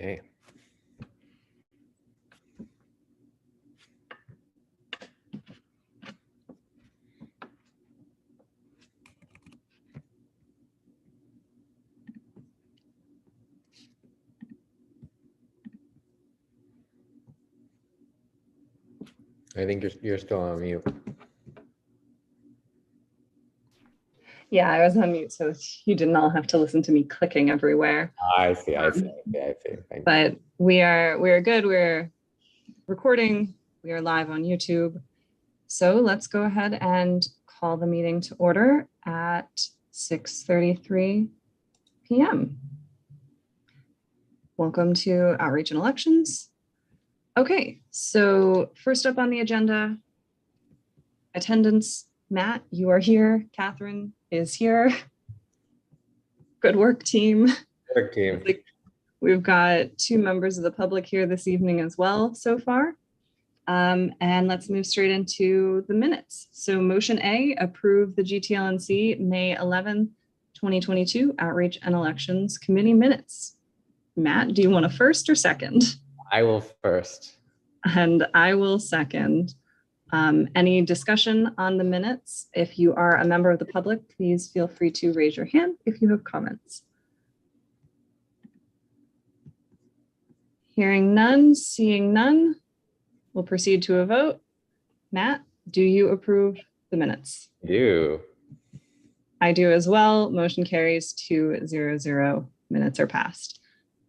Okay. I think you're still on mute. Yeah, I was on mute, so you did not have to listen to me clicking everywhere. I see. Thank But we are good. We're recording. We are live on YouTube. So let's go ahead and call the meeting to order at 6:33 p.m. Welcome to Outreach and Elections. Okay, so first up on the agenda, attendance. Matt, you are here. Catherine is here. Good work, team. Good team. We've got 2 members of the public here this evening as well so far. And let's move straight into the minutes. So motion A, approve the GTLNC May 11, 2022 Outreach and Elections Committee minutes. Matt, do you want to first or second? I will first. And I will second. Any discussion on the minutes? If you are a member of the public, please feel free to raise your hand if you have comments. Hearing none, seeing none, we'll proceed to a vote. Matt, do you approve the minutes? I do. I do as well. Motion carries 2-0-0. Minutes are passed.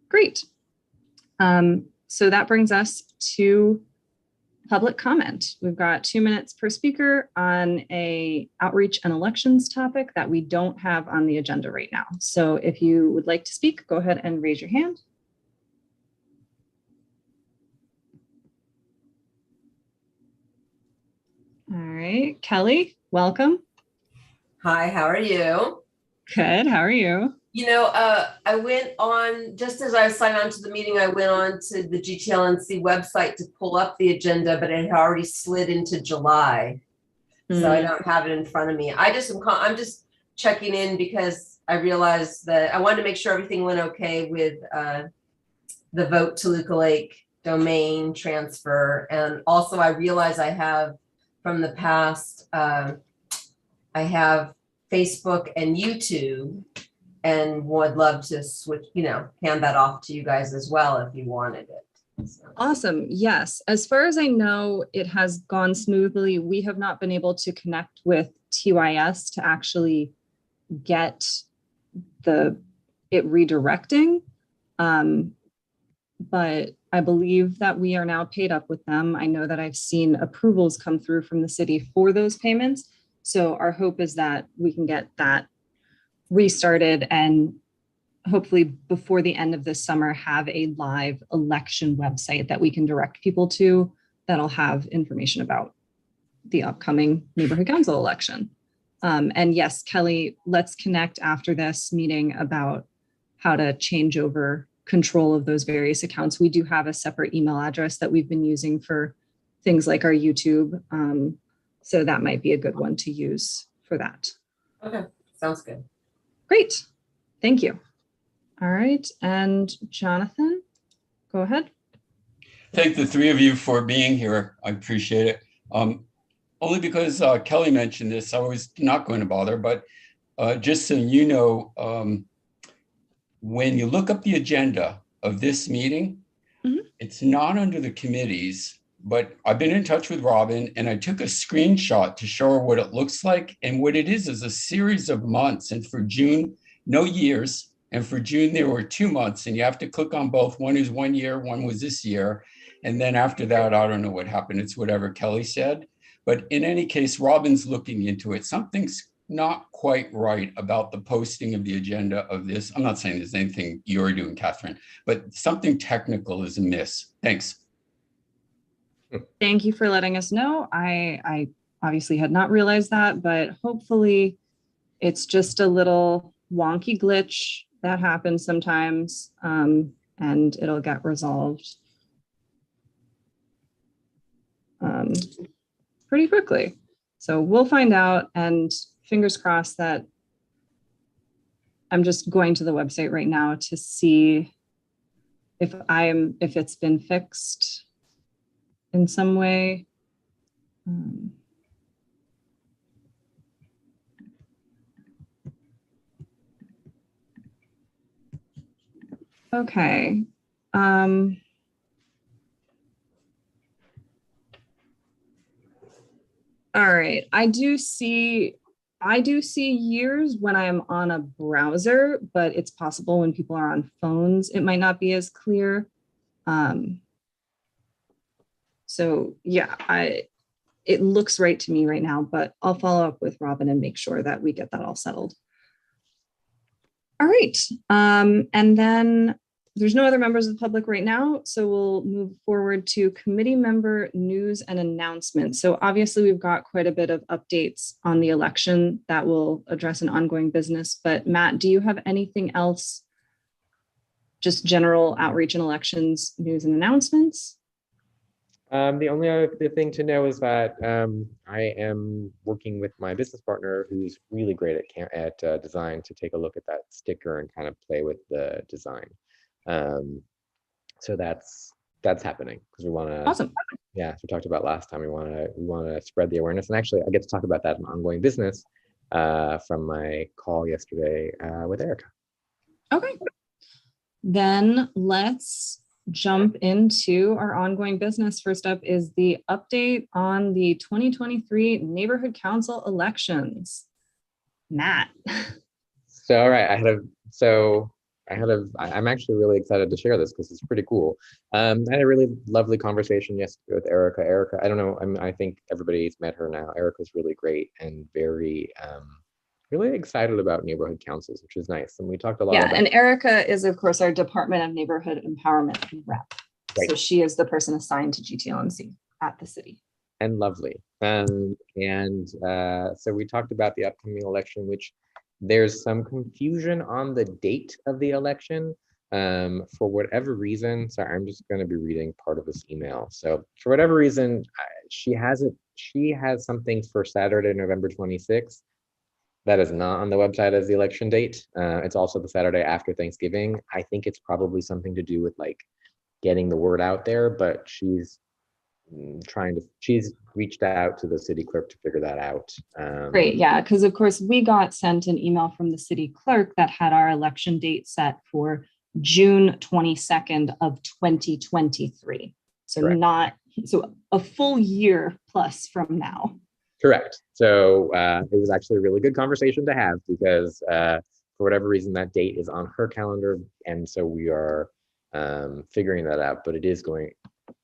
Great. So that brings us to public comment. We've got 2 minutes per speaker on a outreach and elections topic that we don't have on the agenda right now. So if you would like to speak, go ahead and raise your hand. All right, Kelly, welcome. Hi, how are you? Good, how are you? You know, I went on, just as I signed on to the meeting, I went on to the GTLNC website to pull up the agenda, but it had already slid into July. So I don't have it in front of me. I'm just checking in because I realized that I wanted to make sure everything went okay with the vote Toluca Lake domain transfer. And also I realize I have from the past, I have Facebook and YouTube, and would love to switch, hand that off to you guys as well if you wanted it. So. Awesome. Yes. As far as I know, it has gone smoothly. We have not been able to connect with TYS to actually get it redirecting. But I believe that we are now paid up with them. I know that I've seen approvals come through from the city for those payments. So our hope is that we can get that restarted and hopefully before the end of this summer have a live election website that we can direct people to that'll have information about the upcoming neighborhood council election. And yes, Kelly, let's connect after this meeting about how to change over control of those various accounts. We do have a separate email address that we've been using for things like our YouTube. So that might be a good one to use for that. Okay, sounds good. Great, thank you. All right, and Jonathan, go ahead. Thank the 3 of you for being here. I appreciate it. Only because Kelly mentioned this, I was not going to bother, but just so you know, when you look up the agenda of this meeting, it's not under the committees, but I've been in touch with Robin and I took a screenshot to show her what it looks like. And what it is a series of months. And for June, no years. And for June, there were 2 months and you have to click on both. One is 1 year, one was this year. And then after that, I don't know what happened. It's whatever Kelly said. But in any case, Robin's looking into it. Something's not quite right about the posting of the agenda of this. I'm not saying there's anything you're doing, Catherine, but something technical is amiss. Thanks. Thank you for letting us know. I obviously had not realized that, but hopefully it's just a little wonky glitch that happens sometimes, and it'll get resolved pretty quickly. So we'll find out, and fingers crossed that I'm just going to the website right now to see if it's been fixed in some way. Okay. All right. I do see years when I'm on a browser, but it's possible when people are on phones, it might not be as clear. So yeah, it looks right to me right now, but I'll follow up with Robin and make sure that we get that all settled. All right. And then there's no other members of the public right now, so we'll move forward to committee member news and announcements. So obviously we've got quite a bit of updates on the election that will address an ongoing business, but Matt, do you have anything else? Just general outreach and elections news and announcements? The only other thing to know is that I am working with my business partner, who's really great at design, to take a look at that sticker and kind of play with the design. So that's happening because we want to. Awesome. Yeah, as we talked about last time, we want to spread the awareness, and actually, I get to talk about that in ongoing business from my call yesterday with Erica. Okay. Then let's jump into our ongoing business. First up is the update on the 2023 neighborhood council elections. Matt. So, all right, I'm actually really excited to share this because it's pretty cool. I had a really lovely conversation yesterday with Erica. Erica, I don't know, I think everybody's met her now. Erica's really great and very, really excited about neighborhood councils, which is nice. And we talked a lot about. Yeah, and Erica is, of course, our Department of Neighborhood Empowerment rep. Right. So she is the person assigned to GTLNC at the city. And lovely. So we talked about the upcoming election, which there's some confusion on the date of the election for whatever reason. Sorry, I'm just going to be reading part of this email. So for whatever reason, she has something for Saturday, November 26th. That is not on the website as the election date. It's also the Saturday after Thanksgiving. I think it's probably something to do with like getting the word out there, but she's reached out to the city clerk to figure that out. Great, yeah, because of course we got sent an email from the city clerk that had our election date set for June 22nd of 2023. So correct. So a full year plus from now. Correct. So it was actually a really good conversation to have because for whatever reason that date is on her calendar, and so we are figuring that out. But it is going,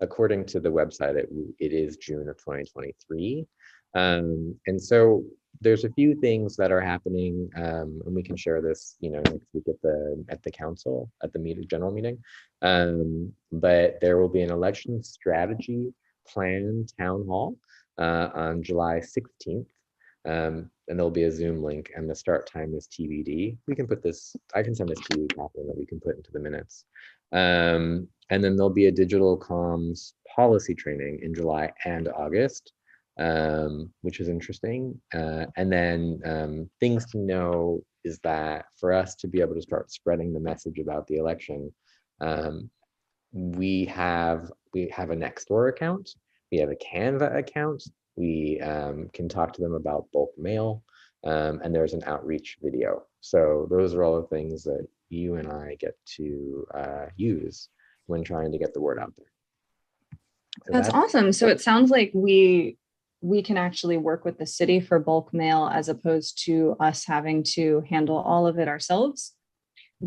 according to the website, it is June of 2023, and so there's a few things that are happening, and we can share this, next week at the council at the general meeting. But there will be an election strategy plan town hall on July 16th. And there'll be a Zoom link, and the start time is TBD. We can put this, I can send this to you, Catherine, that we can put into the minutes. And then there'll be a digital comms policy training in July and August, which is interesting. And then things to know is that for us to be able to start spreading the message about the election, we have a Nextdoor account. We have a Canva account. We can talk to them about bulk mail, and there's an outreach video. So those are all the things that you and I get to use when trying to get the word out there. So that's awesome. So it sounds like we can actually work with the city for bulk mail as opposed to us having to handle all of it ourselves.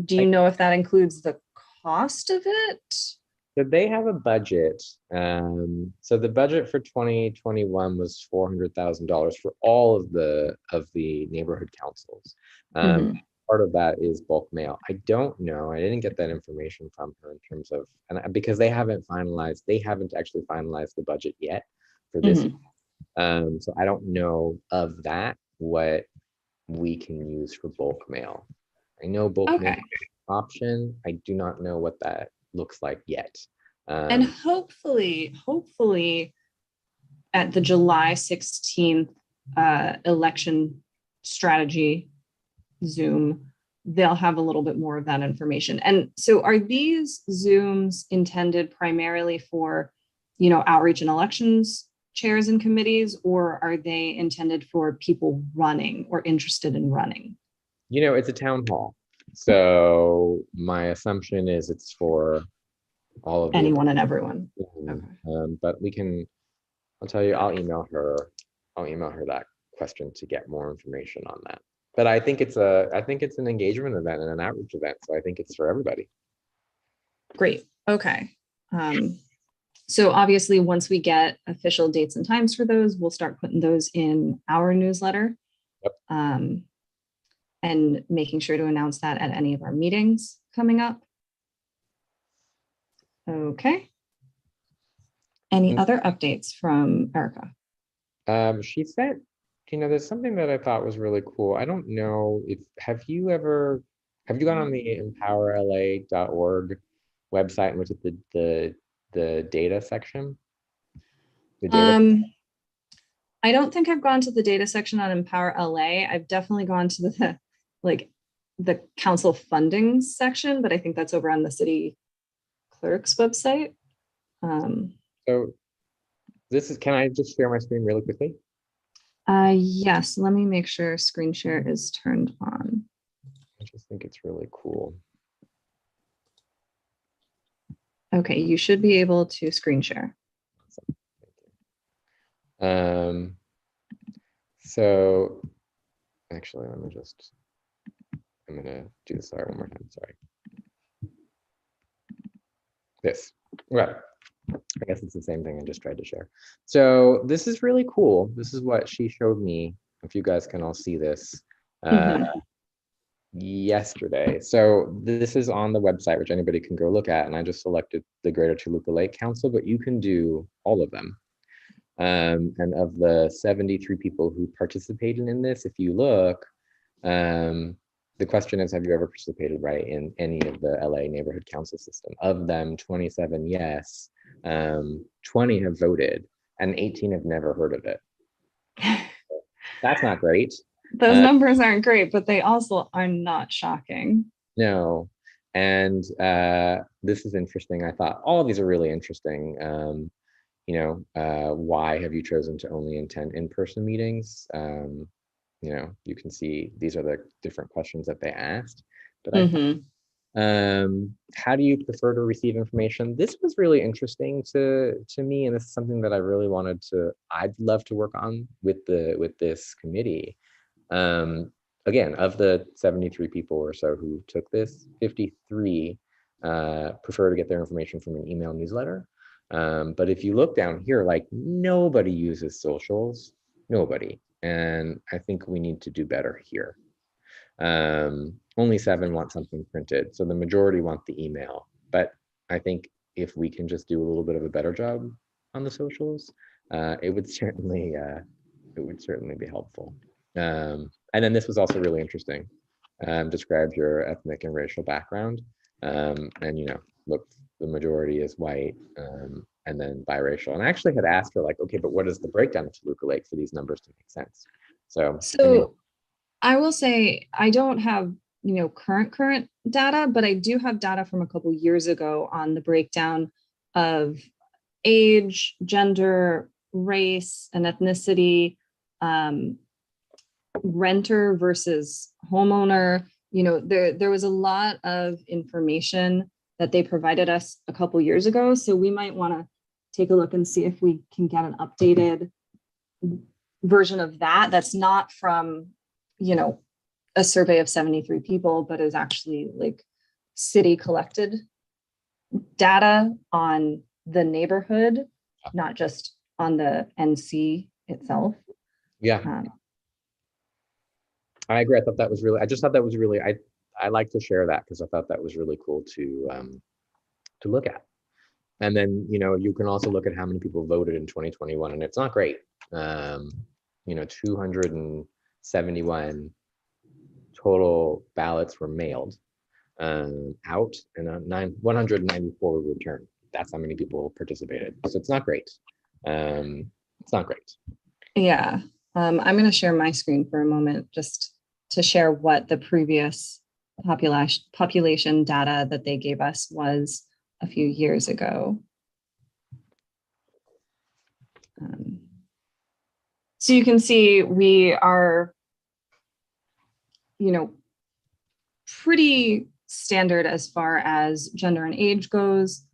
Do you know if that includes the cost of it? So they have a budget. So the budget for 2021 was $400,000 for all of the neighborhood councils. Part of that is bulk mail. I don't know. I didn't get that information from her in terms of, because they haven't actually finalized the budget yet for this. So I don't know of that what we can use for bulk mail. I know bulk mail option. I do not know what that looks like yet. And hopefully at the July 16th election strategy Zoom, they'll have a little bit more of that information. And so are these Zooms intended primarily for, outreach and elections chairs and committees, or are they intended for people running or interested in running? It's a town hall. So my assumption is it's for all of Anyone and everyone. Okay. But I'll tell you, I'll email her that question to get more information on that. But I think it's an engagement event and an outreach event. So I think it's for everybody. Great. Okay. So obviously, once we get official dates and times for those, we'll start putting those in our newsletter. Yep. And making sure to announce that at any of our meetings coming up. Okay. Any other updates from Erica? She said, there's something that I thought was really cool. I don't know have you gone on the empowerla.org website and looked at the data section? I don't think I've gone to the data section on Empower LA. I've definitely gone to the council funding section, but I think that's over on the city clerk's website. So can I just share my screen really quickly? Yes, let me make sure screen share is turned on. I just think it's really cool. Okay, you should be able to screen share. So actually, I'm gonna do this one more time, sorry. This, right. I guess it's the same thing I just tried to share. So this is really cool. This is what she showed me. If you guys can all see this yesterday. So this is on the website, which anybody can go look at. And I just selected the Greater Toluca Lake Council, but you can do all of them. And of the 73 people who participated in this, if you look, the question is, have you ever participated, right, in any of the LA neighborhood council system? Of them, 27 yes, 20 have voted, and 18 have never heard of it. That's not great. Those numbers aren't great, but they also are not shocking. No, and this is interesting. I thought all of these are really interesting. Why have you chosen to only attend in-person meetings? You can see these are the different questions that they asked. But how do you prefer to receive information? This was really interesting to me, and this is something that I really I'd love to work on with this committee. Again, of the 73 people or so who took this, 53 prefer to get their information from an email newsletter. But if you look down here, nobody uses socials, nobody. And I think we need to do better here. Only 7 want something printed. So the majority want the email. But I think if we can just do a little bit of a better job on the socials, it would certainly be helpful. And then this was also really interesting. Described your ethnic and racial background. And look, the majority is white, and then biracial. And I actually had asked her, okay, but what is the breakdown of Toluca Lake for these numbers to make sense? So I will say I don't have current data, but I do have data from a couple years ago on the breakdown of age, gender, race, and ethnicity, renter versus homeowner. There was a lot of information that they provided us a couple years ago. So we might want to take a look and see if we can get an updated version of that. That's not from, a survey of 73 people, but is actually city collected data on the neighborhood, not just on the NC itself. Yeah. I agree. I thought that was really, I like to share that because I thought that was really cool to look at. And then, you can also look at how many people voted in 2021, and it's not great. 271 total ballots were mailed out, and 194 were returned. That's how many people participated. So it's not great. It's not great. Yeah. I'm going to share my screen for a moment just to share what the previous population data that they gave us was a few years ago. So you can see we are, pretty standard as far as gender and age goes.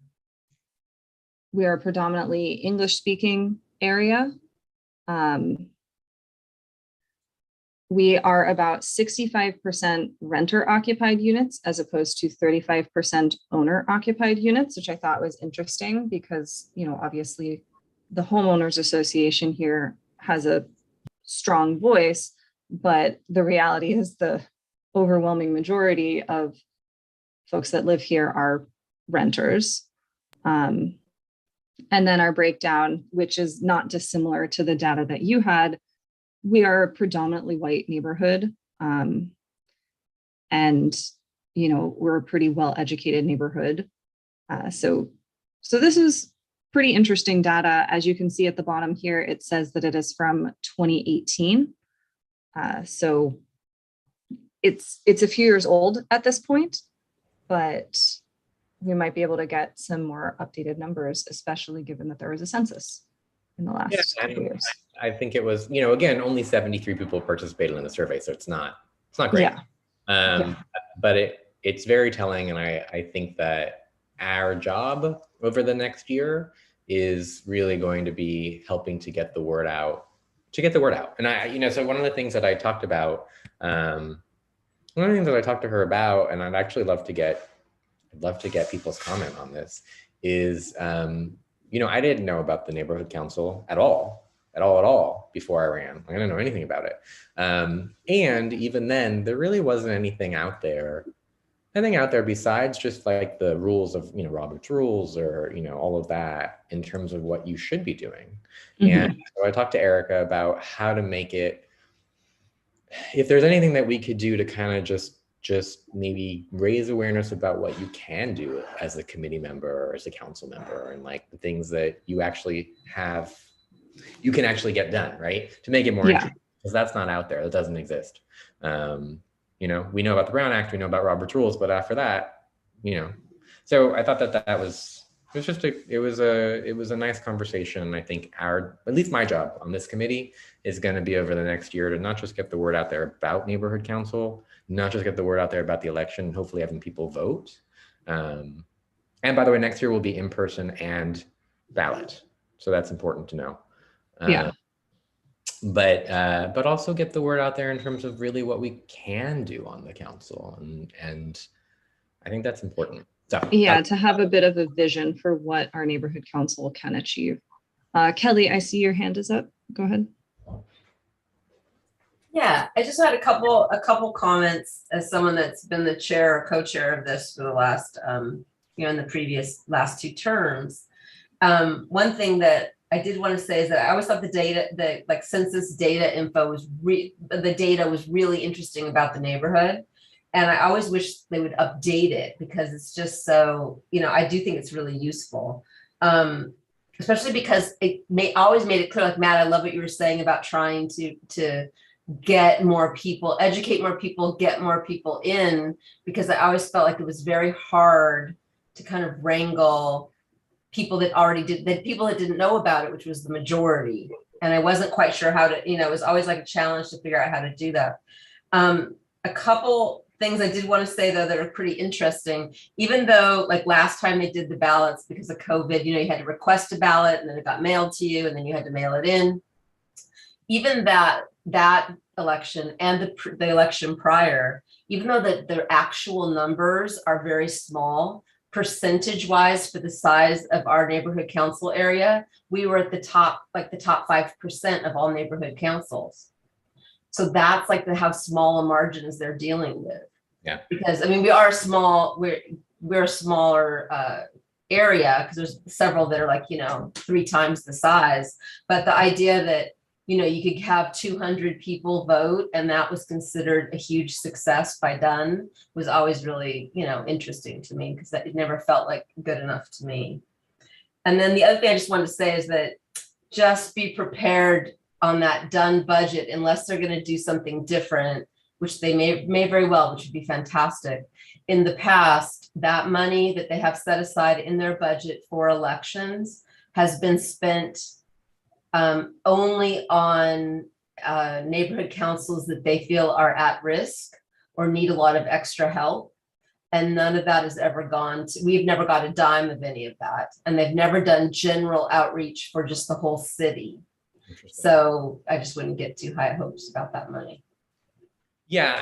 We are a predominantly English-speaking area. We are about 65% renter-occupied units as opposed to 35% owner-occupied units, which I thought was interesting because, obviously the homeowners association here has a strong voice, but the reality is the overwhelming majority of folks that live here are renters. And then our breakdown, which is not dissimilar to the data that you had, we are a predominantly white neighborhood. And, we're a pretty well-educated neighborhood. So this is pretty interesting data. As you can see at the bottom here, it says that it is from 2018. So it's a few years old at this point, but we might be able to get some more updated numbers, especially given that there was a census in the last couple years. I think it was, again, only 73 people participated in the survey, so it's not great. Yeah. But it's very telling, and I think that our job over the next year is really going to be helping to get the word out. And so one of the things that I talked about, one of the things that I talked to her about, and I'd actually love to get people's comment on this, is I didn't know about the neighborhood council at all before I ran. I didn't know anything about it. And even then, there really wasn't anything out there besides just like the rules of, Robert's rules or, all of that in terms of what you should be doing. Mm-hmm. And so I talked to Erica about how to make it, if there's anything that we could do to kind of just maybe raise awareness about what you can do as a committee member or as a council member, and like the things that you can actually get done, right? To make it more interesting, because that's not out there. That doesn't exist. We know about the Brown Act, we know about Robert's rules, but after that, so I thought that was a nice conversation. I think at least my job on this committee is going to be over the next year to not just get the word out there about neighborhood council, not just get the word out there about the election, hopefully having people vote. And by the way, next year will be in person and ballot. So that's important to know. But also get the word out there in terms of really what we can do on the council. And I think that's important. So, to have a bit of a vision for what our neighborhood council can achieve. Kelly, I see your hand is up. Go ahead. Yeah, I just had a couple comments as someone that's been the chair or co-chair of this for the last, in the previous last 2 terms. One thing that I did want to say is that I always thought the census data info was really interesting about the neighborhood. And I always wish they would update it because it's just so, I do think it's really useful. Especially because it always made it clear, like Matt, I love what you were saying about trying to get more people, educate more people, get more people in, because I always felt like it was very hard to kind of wrangle people that people that didn't know about it, which was the majority. And I wasn't quite sure how to, it was always like a challenge to figure out how to do that. A couple things I did want to say, though, that are pretty interesting, even though like last time they did the ballots because of COVID, you had to request a ballot and then it got mailed to you and then you had to mail it in. Even that election and the election prior, even though their actual numbers are very small, percentage wise for the size of our neighborhood council area, we were at the top 5% of all neighborhood councils. So that's like how small a margins they're dealing with. Yeah. Because we are small, we're a smaller area because there's several that are 3 times the size. But the idea that you could have 200 people vote and that was considered a huge success by Dunn was always really, interesting to me because it never felt like good enough to me. And then the other thing I just wanted to say is that just be prepared on that Dunn budget, unless they're going to do something different, which they may very well, which would be fantastic. In the past, that money that they have set aside in their budget for elections has been spent only on neighborhood councils that they feel are at risk or need a lot of extra help. And none of that has ever gone to, we've never got a dime of any of that. And they've never done general outreach for just the whole city. So I just wouldn't get too high hopes about that money. Yeah,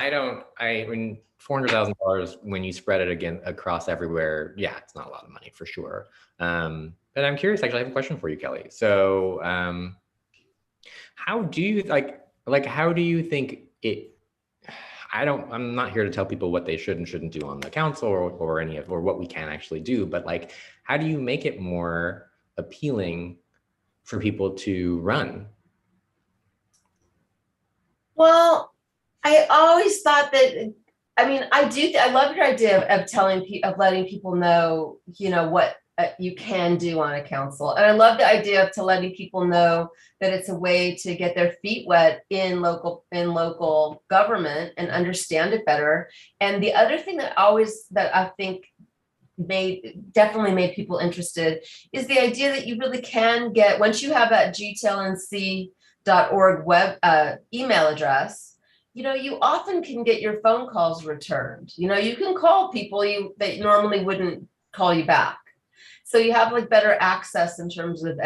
I mean, $400,000 when you spread it again across everywhere, yeah, it's not a lot of money for sure. But I'm curious, actually, I have a question for you, Kelly. So how do you how do you think it, I'm not here to tell people what they should and shouldn't do on the council or any of, or what we can actually do, but like, how do you make it more appealing for people to run? Well, I always thought that, I mean, I love your idea of letting people know, what you can do on a council. And I love the idea of letting people know that it's a way to get their feet wet in local government and understand it better. And the other thing that I think definitely made people interested is the idea that you really can get, once you have that GTLNC.org web email address, you often can get your phone calls returned. You can call people that normally wouldn't call you back. So you have like better access in terms of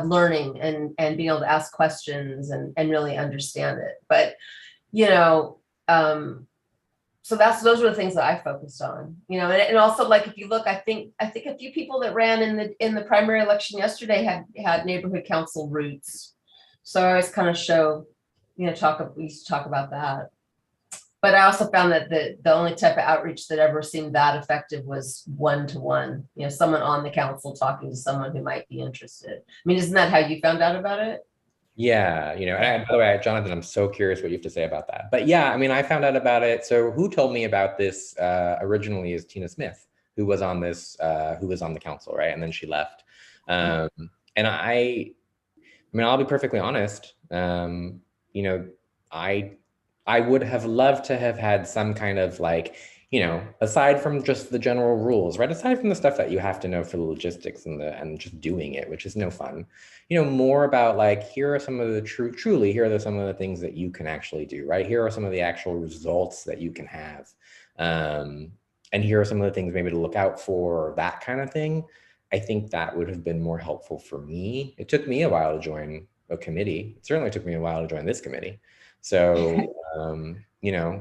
learning and being able to ask questions and really understand it. But, so those were the things that I focused on, and also, like, if you look, I think a few people that ran in the primary election yesterday had neighborhood council roots. So I always kind of show, we used to talk about that. But I also found that the only type of outreach that ever seemed that effective was one-to-one, someone on the council talking to someone who might be interested. I mean, isn't that how you found out about it? Yeah, and by the way, Jonathan, I'm so curious what you have to say about that. But yeah, I mean, I found out about it. So who told me about this originally is Tina Smith, who was on the council, right? And then she left. And I mean, I'll be perfectly honest. I would have loved to have had some kind of aside from just the general rules, right? Aside from the stuff that you have to know for the logistics and just doing it, which is no fun, more about here are some of the here are some of the things that you can actually do, right? Here are some of the actual results that you can have. And here are some of the things maybe to look out for, that kind of thing. I think that would have been more helpful for me. It took me a while to join a committee. It certainly took me a while to join this committee. So,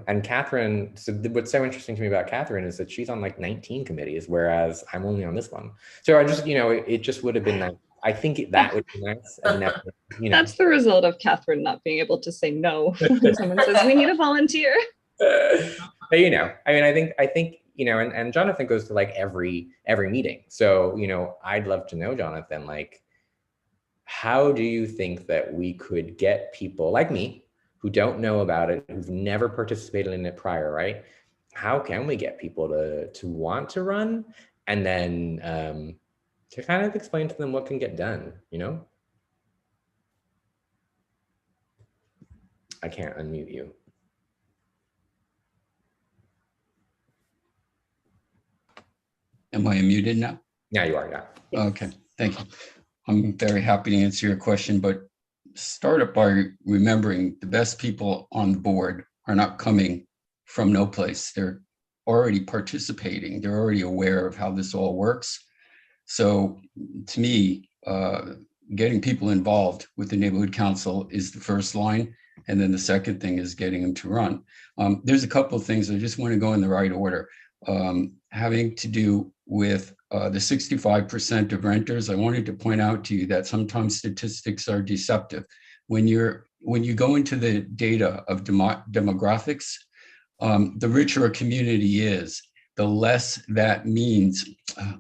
and Catherine, so what's so interesting to me about Catherine is that she's on 19 committees, whereas I'm only on this one. So I just, it just would have been nice. I think that would be nice. And that, That's the result of Catherine not being able to say no when someone says, we need a volunteer. But, I mean, I think, and Jonathan goes to every meeting. So, I'd love to know, Jonathan, how do you think that we could get people like me who don't know about it, who've never participated in it prior, right? How can we get people to want to run, and then to kind of explain to them what can get done, I can't unmute you. Am I unmuted now? Yeah, you are, yeah. Okay, thank you. I'm very happy to answer your question, but start up by remembering the best people on the board are not coming from no place. They're already participating. They're already aware of how this all works. So to me, getting people involved with the neighborhood council is the first line. And then the second thing is getting them to run. There's a couple of things I just want to go in the right order. Having to do with the 65% of renters, I wanted to point out to you that sometimes statistics are deceptive. When you go into the data of demographics, the richer a community is, the less that means,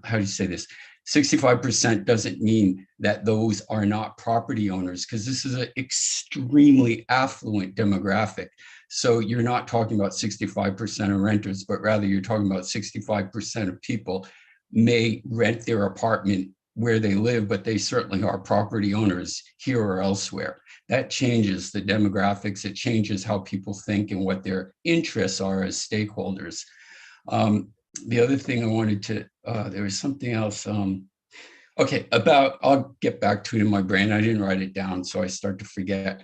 how do you say this? 65% doesn't mean that those are not property owners, because this is an extremely affluent demographic. So you're not talking about 65% of renters, but rather you're talking about 65% of people may rent their apartment where they live, but they certainly are property owners here or elsewhere. That changes the demographics. It changes how people think and what their interests are as stakeholders. The other thing I wanted to, there was something else. Okay, I'll get back to it in my brain. I didn't write it down, so I start to forget.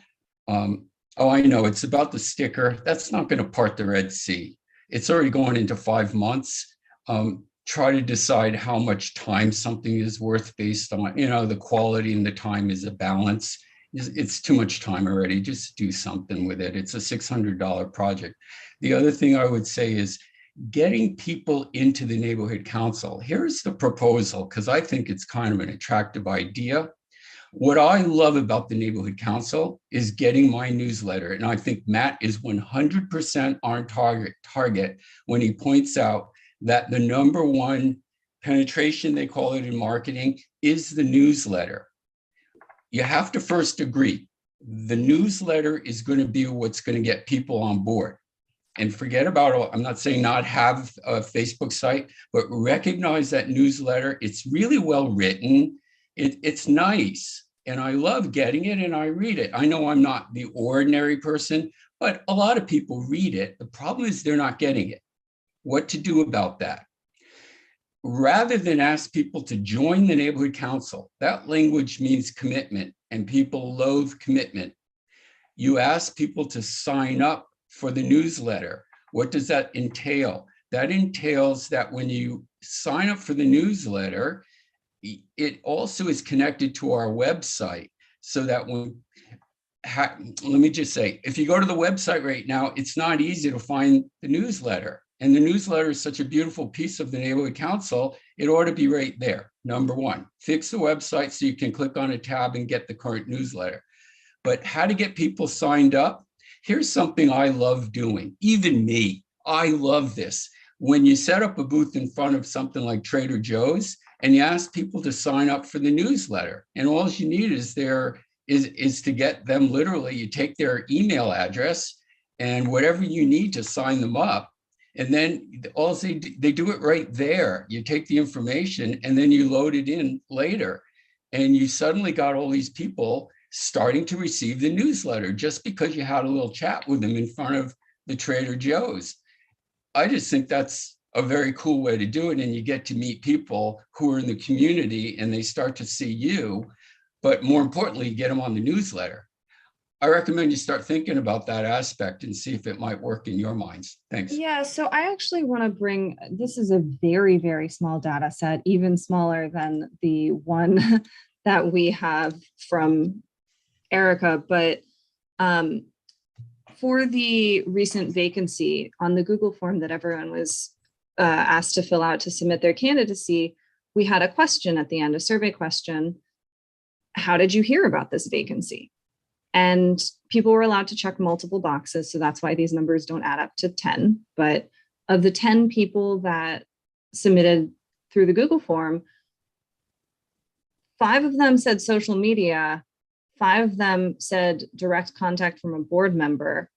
Oh, I know, it's about the sticker. That's not going to part the Red Sea. It's already going into 5 months. Try to decide how much time something is worth based on, the quality and the time is a balance. It's too much time already. Just do something with it. It's a $600 project. The other thing I would say is getting people into the neighborhood council. Here's the proposal, because I think it's kind of an attractive idea. What I love about the neighborhood council is getting my newsletter. And I think Matt is 100% on target when he points out that the number one penetration, they call it in marketing, is the newsletter. You have to first agree. The newsletter is going to be what's going to get people on board. And forget about, I'm not saying not have a Facebook site, but recognize that newsletter. It's really well written. It's nice. And I love getting it and I read it. I know I'm not the ordinary person, but a lot of people read it. The problem is they're not getting it. What to do about that? Rather than ask people to join the neighborhood council, that language means commitment and people loathe commitment. You ask people to sign up for the newsletter. What does that entail? That entails that when you sign up for the newsletter, it also is connected to our website so that let me just say, if you go to the website right now, it's not easy to find the newsletter. And the newsletter is such a beautiful piece of the neighborhood council, it ought to be right there. Number one, fix the website so you can click on a tab and get the current newsletter. But how to get people signed up? Here's something I love doing. Even me, I love this. When you set up a booth in front of something like Trader Joe's and you ask people to sign up for the newsletter, and all you need is to get them literally, you take their email address and whatever you need to sign them up. And then all they do it right there. You take the information and then you load it in later. And you suddenly got all these people starting to receive the newsletter just because you had a little chat with them in front of the Trader Joe's. I just think that's a very cool way to do it. And you get to meet people who are in the community and they start to see you, but more importantly, you get them on the newsletter. I recommend you start thinking about that aspect and see if it might work in your minds. Thanks. Yeah, so I actually want to bring, this is a very, very small data set, even smaller than the one that we have from Erica, but for the recent vacancy on the Google form that everyone was asked to fill out to submit their candidacy, we had a question at the end, a survey question. How did you hear about this vacancy? And people were allowed to check multiple boxes. So that's why these numbers don't add up to 10. But of the 10 people that submitted through the Google form, 5 of them said social media, 5 of them said direct contact from a board member.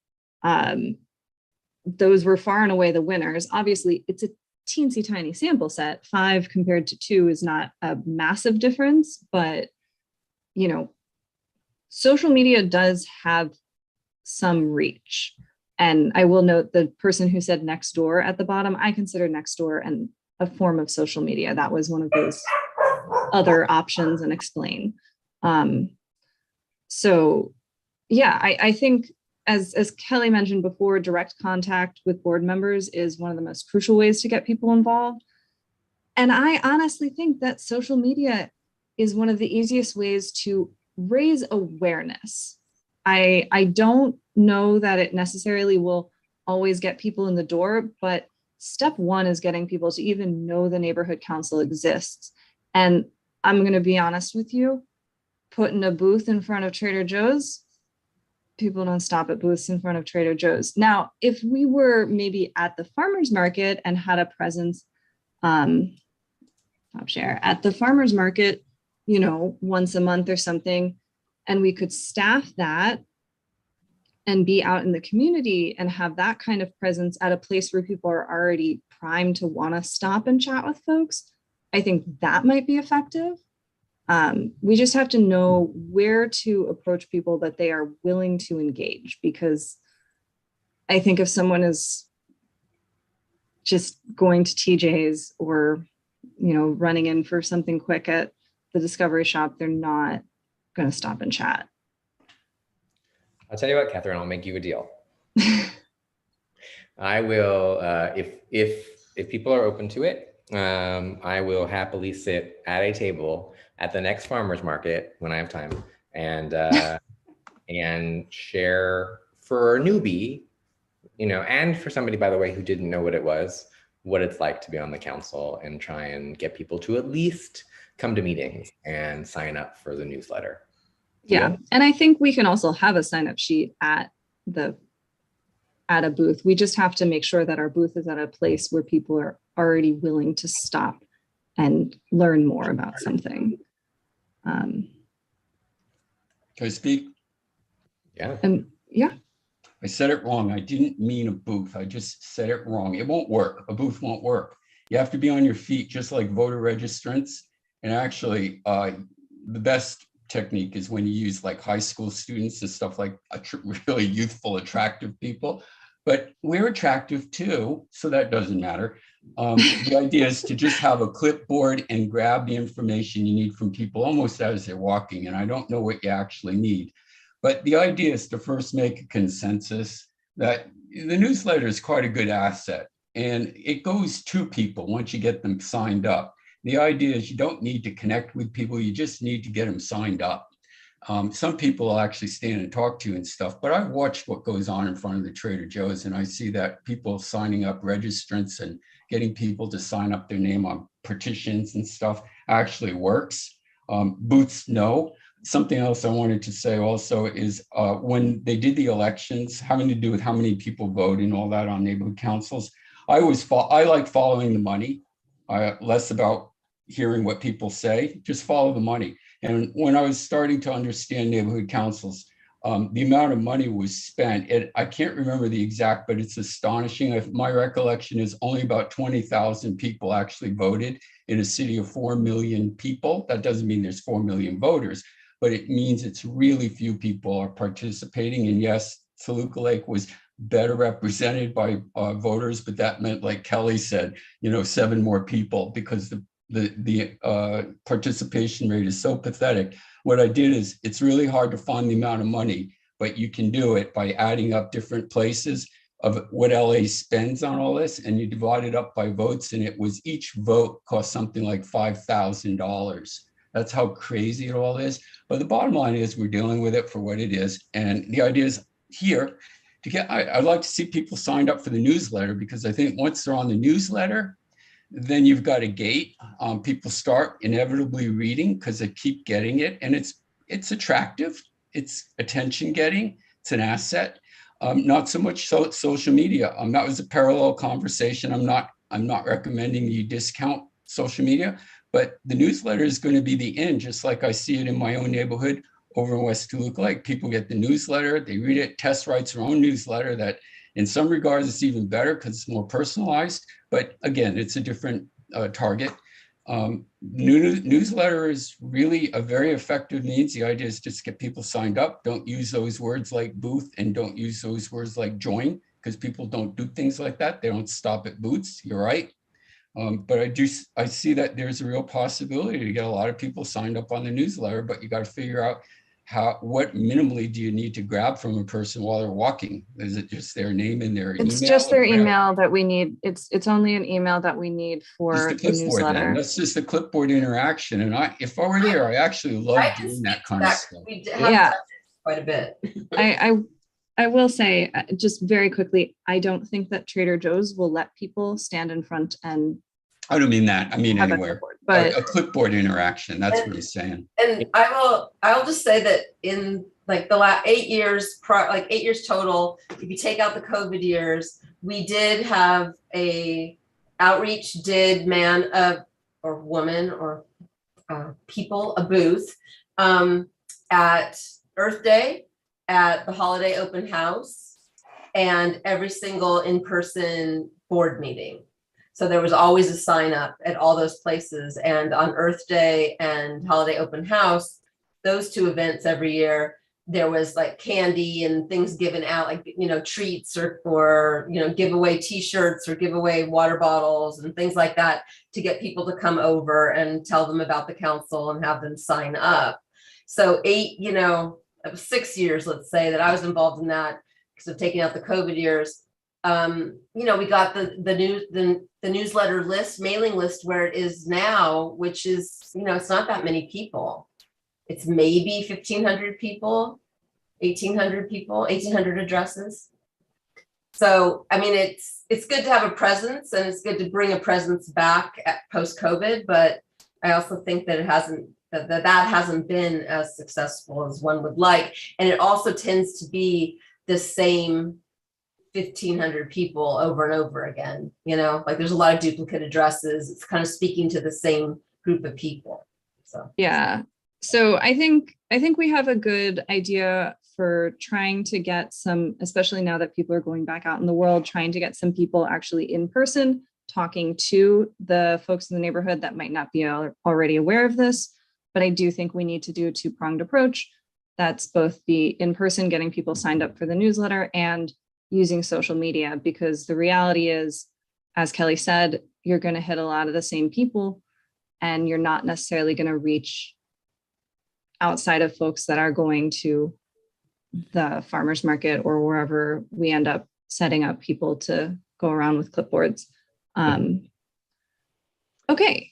Those were far and away the winners. Obviously, it's a teensy tiny sample set. 5 compared to 2 is not a massive difference, but social media does have some reach. And I will note the person who said Nextdoor at the bottom, I consider Nextdoor a form of social media. That was one of those other options, and explain. So yeah, I think as Kelly mentioned before, direct contact with board members is one of the most crucial ways to get people involved. And I honestly think that social media is one of the easiest ways to raise awareness. I don't know that it necessarily will always get people in the door, but step one is getting people to even know the neighborhood council exists. And I'm going to be honest with you, putting a booth in front of Trader Joe's, people don't stop at booths in front of Trader Joe's. Now, if we were maybe at the farmer's market and had a presence, top share, at the farmer's market, once a month or something, and we could staff that and be out in the community and have that kind of presence at a place where people are already primed to want to stop and chat with folks, I think that might be effective. We just have to know where to approach people that they are willing to engage, because I think if someone is just going to TJ's or, running in for something quick at the Discovery Shop, they're not going to stop and chat. I'll tell you what, Catherine, I'll make you a deal. I will, if people are open to it, I will happily sit at a table at the next farmer's market when I have time, and share for a newbie, and for somebody, by the way, who didn't know what it's like to be on the council, and try and get people to at least come to meetings and sign up for the newsletter. Yeah. And I think we can also have a sign-up sheet at a booth. We just have to make sure that our booth is at a place where people are already willing to stop and learn more about something. Can I speak? Yeah. Yeah. I said it wrong. I didn't mean a booth. I just said it wrong. It won't work. A booth won't work. You have to be on your feet, just like voter registrants. And actually, the best technique is when you use like high school students and stuff, like really youthful, attractive people. But we're attractive too, so that doesn't matter. The idea is to just have a clipboard and grab the information you need from people almost as they're walking. And I don't know what you actually need. But the idea is to first make a consensus that the newsletter is quite a good asset, and it goes to people once you get them signed up. The idea is you don't need to connect with people, you just need to get them signed up. Some people will actually stand and talk to you and stuff, but I've watched what goes on in front of the Trader Joe's, and I see that people signing up registrants and getting people to sign up their name on petitions and stuff actually works. Booths, no. Something else I wanted to say also is when they did the elections, having to do with how many people vote and all that on neighborhood councils, I like following the money, less about hearing what people say, just follow the money. And when I was starting to understand neighborhood councils, the amount of money was spent, I can't remember the exact, but it's astonishing. If my recollection is only about 20,000 people actually voted in a city of 4 million people. That doesn't mean there's 4 million voters, but it means it's really few people are participating. And yes, Toluca Lake was better represented by voters, but that meant, like Kelly said, 7 more people, because the participation rate is so pathetic. What I did is, it's really hard to find the amount of money, but you can do it by adding up different places of what LA spends on all this, and you divide it up by votes, and it was each vote cost something like $5,000. That's how crazy it all is. But the bottom line is we're dealing with it for what it is. And the idea is here to get, I'd like to see people signed up for the newsletter, because I think once they're on the newsletter, then you've got a gate. People start inevitably reading because they keep getting it. And it's attractive. It's attention getting. It's an asset. Not so much social media. That was a parallel conversation. I'm not recommending you discount social media, but the newsletter is going to be the end, just like I see it in my own neighborhood over in West Toluca Lake. People get the newsletter, they read it. Tess writes her own newsletter that in some regards it's even better because it's more personalized. But again, it's a different target. Newsletter is really a very effective means. The idea is just get people signed up. Don't use those words like booth, and don't use those words like join, because people don't do things like that. They don't stop at booths. You're right. But I see that there's a real possibility to get a lot of people signed up on the newsletter, but you got to figure out what minimally do you need to grab from a person while they're walking? Is it just their name and their email? It's just their email that we need. It's only an email that we need for the newsletter. Then. That's just the clipboard interaction. And if I were there, I actually love doing that kind of stuff. We have quite a bit. I will say, just very quickly, I don't think that Trader Joe's will let people stand in front and. I don't mean that. I mean anywhere, but a clipboard interaction. That's what he's saying. And I'll just say that in like the last 8 years, 8 years total, if you take out the COVID years, we did have a outreach, man or woman or people, a booth at Earth Day, at the holiday open house, and every single in-person board meeting. So there was always a sign up at all those places. And on Earth Day and Holiday Open House, those two events every year, there was like candy and things given out, like, treats or give away t-shirts or give away water bottles and things like that to get people to come over and tell them about the council and have them sign up. So 6 years, let's say, that I was involved in that because of taking out the COVID years. We got the newsletter list, mailing list where it is now, which is, it's not that many people. It's maybe 1,500 people, 1,800 people, 1,800 addresses. So, I mean, it's good to have a presence, and it's good to bring a presence back at post-COVID, but I also think that that hasn't been as successful as one would like. And it also tends to be the same 1,500 people over and over again, like there's a lot of duplicate addresses. It's kind of speaking to the same group of people. So, yeah. So I think we have a good idea for trying to get some, especially now that people are going back out in the world, trying to get some people actually in person, talking to the folks in the neighborhood that might not be already aware of this. But I do think we need to do a two-pronged approach. That's both the in-person, getting people signed up for the newsletter, and using social media, because the reality is, as Kelly said, you're going to hit a lot of the same people, and you're not necessarily going to reach outside of folks that are going to the farmers market or wherever we end up setting up people to go around with clipboards. Okay.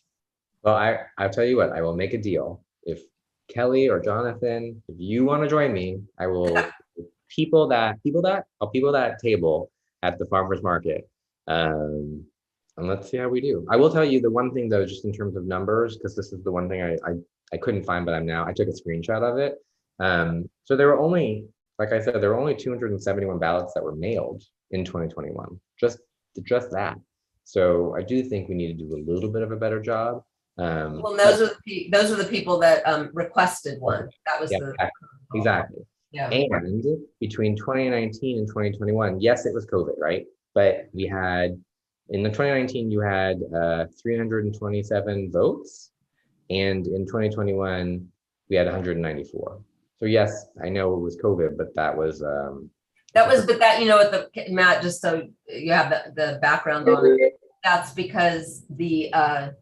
Well, I'll tell you what, I will make a deal. If Kelly or Jonathan, if you want to join me, I will people that table at the farmers market. And let's see how we do. I will tell you the one thing though, just in terms of numbers, because this is the one thing I couldn't find, but I took a screenshot of it. So there were only, like I said, there were only 271 ballots that were mailed in 2021, just that. So I do think we need to do a little bit of a better job. Well, those are the people that requested one. That was exactly. Yeah. And between 2019 and 2021, yes, it was COVID, right? But we had, in the 2019, you had 327 votes. And in 2021, we had 194. So yes, I know it was COVID, but that was Matt, just so you have the background on it, that's because that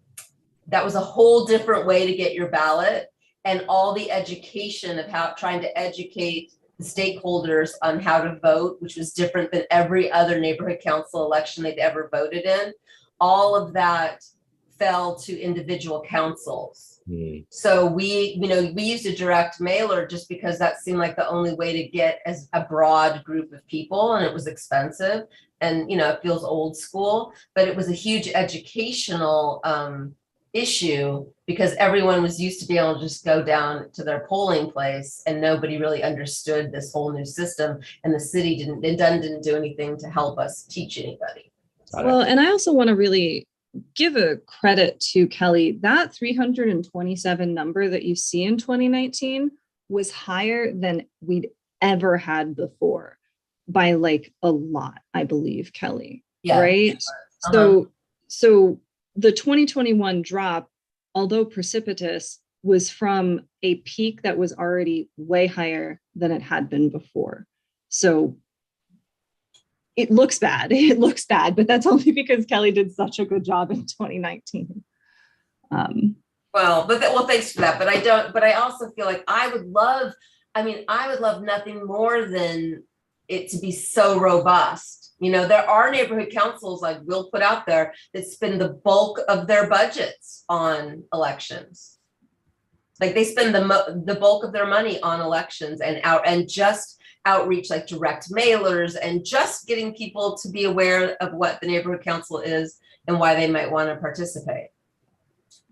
was a whole different way to get your ballot, and all the education of trying to educate the stakeholders on how to vote, which was different than every other neighborhood council election they'd ever voted in. All of that fell to individual councils. So we used a direct mailer just because that seemed like the only way to get as a broad group of people, and it was expensive, and it feels old school, but it was a huge educational issue because everyone was used to be able to just go down to their polling place, and nobody really understood this whole new system, and the city didn't do anything to help us teach anybody. Well, and I also want to really give a credit to Kelly. That 327 number that you see in 2019 was higher than we'd ever had before by like a lot, I believe, Kelly. Yeah. Right. So the 2021 drop, although precipitous, was from a peak that was already way higher than it had been before. So it looks bad, but that's only because Kelly did such a good job in 2019. Well, thanks for that. But I also feel like I would love nothing more than it to be so robust. There are neighborhood councils, like we'll put out there, that spend the bulk of their budgets on elections. Like they spend the bulk of their money on elections and just outreach, like direct mailers, and just getting people to be aware of what the neighborhood council is and why they might want to participate.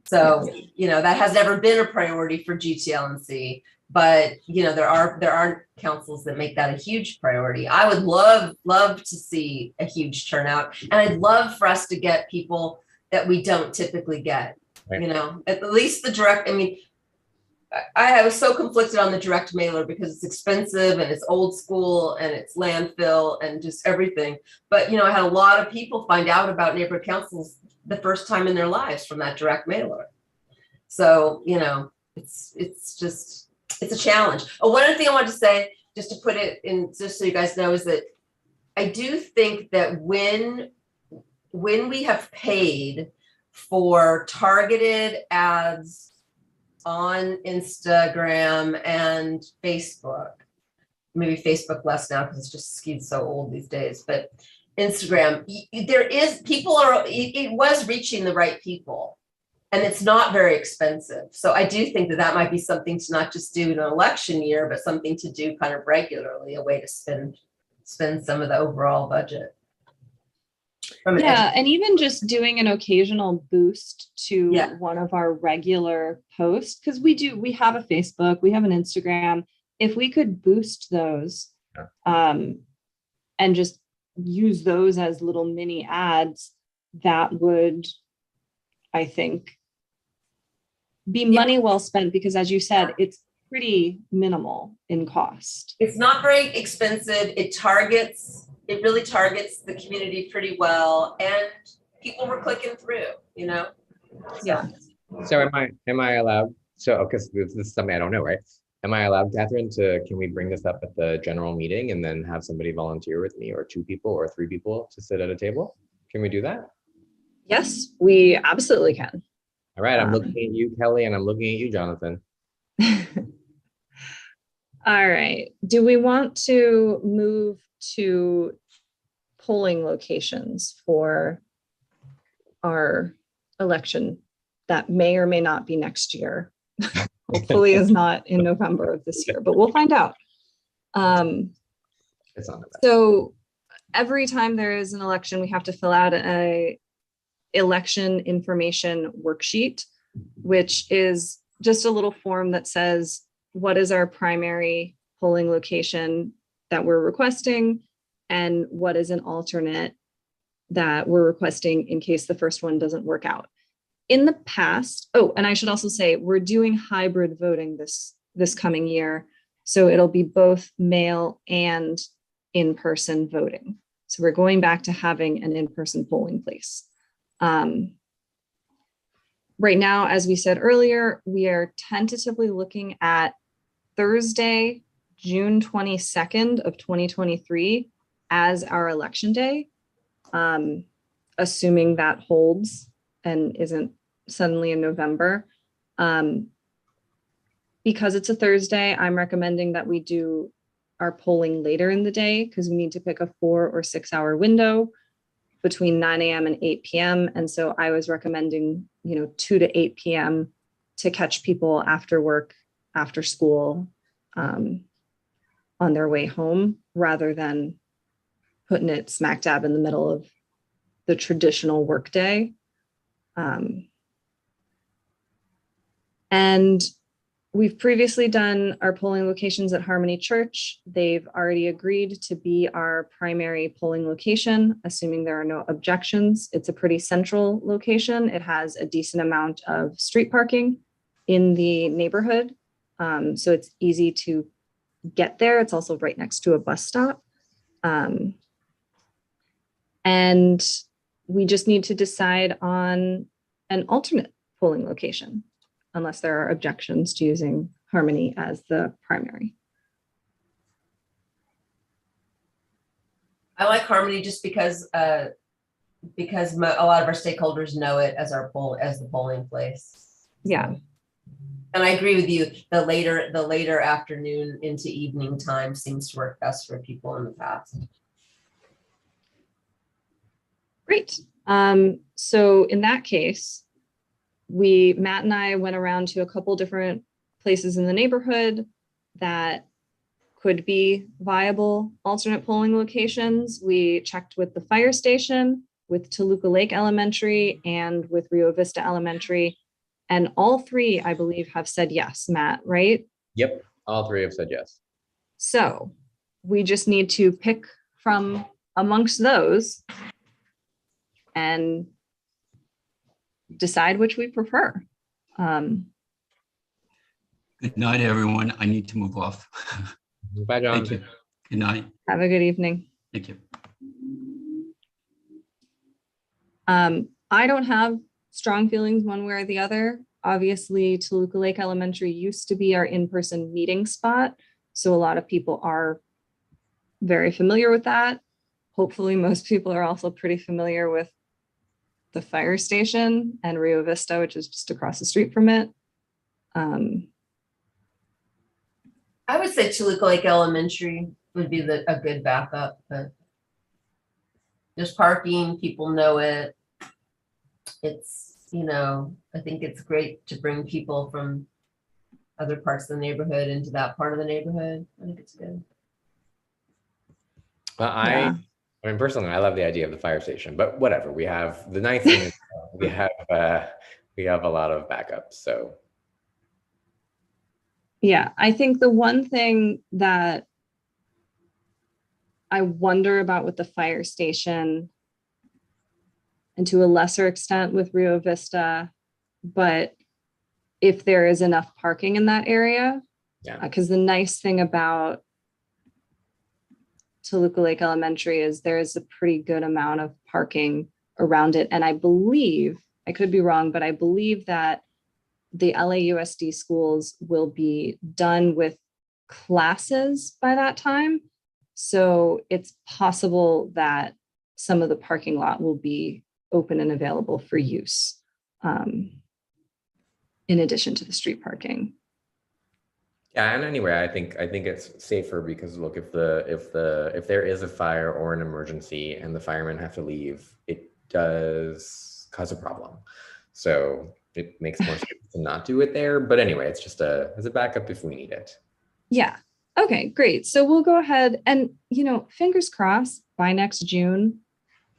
So, that has never been a priority for GTLNC, but there are councils that make that a huge priority. I would love to see a huge turnout, and I'd love for us to get people that we don't typically get. Right. At least the direct. I was so conflicted on the direct mailer because it's expensive and it's old school and it's landfill and just everything. But, I had a lot of people find out about neighborhood councils the first time in their lives from that direct mailer. So, it's a challenge. Oh, one other thing I wanted to say, just to put it in, just so you guys know, is that I do think that when we have paid for targeted ads on Instagram and Facebook, maybe Facebook less now because it's just skewed so old these days, but Instagram, it was reaching the right people and it's not very expensive. So I do think that might be something to not just do in an election year, but something to do kind of regularly, a way to spend some of the overall budget. Yeah, and even just doing an occasional boost to one of our regular posts, because we have a Facebook, we have an Instagram. If we could boost those and just use those as little mini ads, that would, I think, be money well spent, because as you said, it's pretty minimal in cost. It's not very expensive. It really targets the community pretty well, and people were clicking through, Yeah. So am I allowed? So, because this is something I don't know, right? Am I allowed, Catherine, can we bring this up at the general meeting and then have somebody volunteer with me, or 2 people or 3 people to sit at a table? Can we do that? Yes, we absolutely can. All right, I'm looking at you, Kelly, and I'm looking at you, Jonathan. All right. Do we want to move to polling locations for our election that may or may not be next year? Hopefully is not in November of this year, but we'll find out. It's on the back. So every time there is an election, we have to fill out a election information worksheet, which is just a little form that says, what is our primary polling location that we're requesting, and what is an alternate that we're requesting in case the first one doesn't work out. In the past, and I should also say, we're doing hybrid voting this coming year. So it'll be both mail and in-person voting. So we're going back to having an in-person polling place. Right now, as we said earlier, we are tentatively looking at Thursday, June 22nd of 2023 as our election day, assuming that holds and isn't suddenly in November. Because it's a Thursday, I'm recommending that we do our polling later in the day, because we need to pick a 4 or 6 hour window between 9 a.m. and 8 p.m. And so I was recommending, 2 to 8 p.m. to catch people after work, after school, on their way home, rather than putting it smack dab in the middle of the traditional workday. And we've previously done our polling locations at Harmony Church. They've already agreed to be our primary polling location, assuming there are no objections. It's a pretty central location. It has a decent amount of street parking in the neighborhood. So it's easy to get there. It's also right next to a bus stop. And we just need to decide on an alternate polling location, unless there are objections to using Harmony as the primary. I like Harmony just because a lot of our stakeholders know it as the polling place. Yeah. And I agree with you. The later afternoon into evening time seems to work best for people in the past. Great. So in that case, Matt and I went around to a couple different places in the neighborhood that could be viable alternate polling locations. We checked with the fire station, with Toluca Lake Elementary, and with Rio Vista Elementary. And all 3, I believe, have said yes, Matt, right? Yep, all 3 have said yes. So we just need to pick from amongst those and decide which we prefer. Good night, everyone. I need to move off. Bye, John. Thank you. Good night. Have a good evening. Thank you. I don't have strong feelings one way or the other. Obviously, Toluca Lake Elementary used to be our in-person meeting spot, so a lot of people are very familiar with that. Hopefully, most people are also pretty familiar with the fire station and Rio Vista, which is just across the street from it. I would say Toluca Lake Elementary would be a good backup, but there's parking, people know it. It's, I think it's great to bring people from other parts of the neighborhood into that part of the neighborhood. I think it's good. Well, Yeah. I mean, personally, I love the idea of the fire station, but whatever. We have the nice thing is we have a lot of backups. So Yeah, I think the one thing that I wonder about with the fire station, and to a lesser extent with Rio Vista, but if there is enough parking in that area, yeah, because the nice thing about Toluca Lake Elementary is there is a pretty good amount of parking around it. And I believe, I could be wrong, but I believe that the LAUSD schools will be done with classes by that time. So it's possible that some of the parking lot will be open and available for use, in addition to the street parking. yeah. And anyway, I think it's safer because look, if there is a fire or an emergency and the firemen have to leave, it does cause a problem. So it makes more sense to not do it there. But anyway, it's just as a backup if we need it. Yeah. Okay, great. So we'll go ahead and, fingers crossed by next June,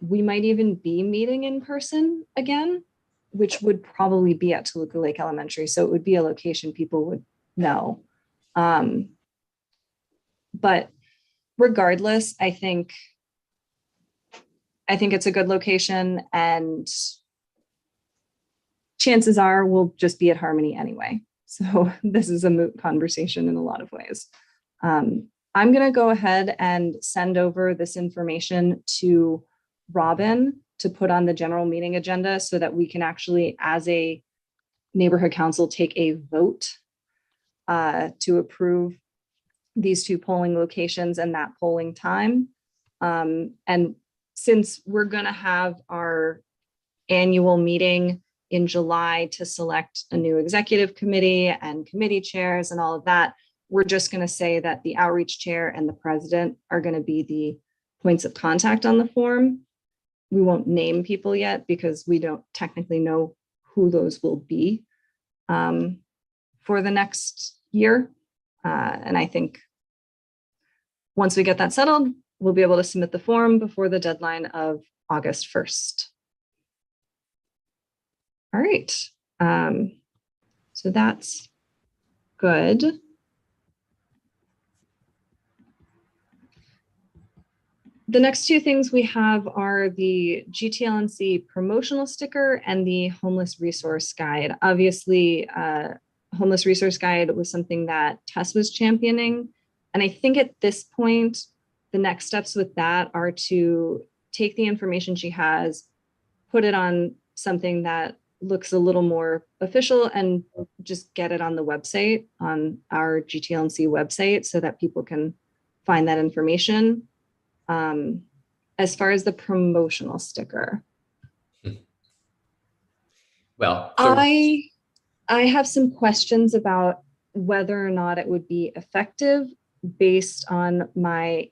we might even be meeting in person again, which would probably be at Toluca Lake Elementary. So it would be a location people would know. But regardless, I think it's a good location, and chances are we'll just be at Harmony anyway. So this is a moot conversation in a lot of ways. I'm going to go ahead and send over this information to Robin to put on the general meeting agenda so that we can actually, as a neighborhood council, take a vote to approve these two polling locations and that polling time. And since we're going to have our annual meeting in July to select a new executive committee and committee chairs and all of that, we're just going to say that the outreach chair and the president are going to be the points of contact on the form. We won't name people yet because we don't technically know who those will be for the next year. And I think once we get that settled, we'll be able to submit the form before the deadline of August 1st. All right. So that's good. The next two things we have are the GTLNC promotional sticker and the homeless resource guide. Obviously, homeless resource guide was something that Tess was championing. And I think at this point, the next steps with that are to take the information she has, put it on something that looks a little more official, and just get it on the website, on our GTLNC website, so that people can find that information. As far as the promotional sticker, Well, so I have some questions about whether or not it would be effective based on my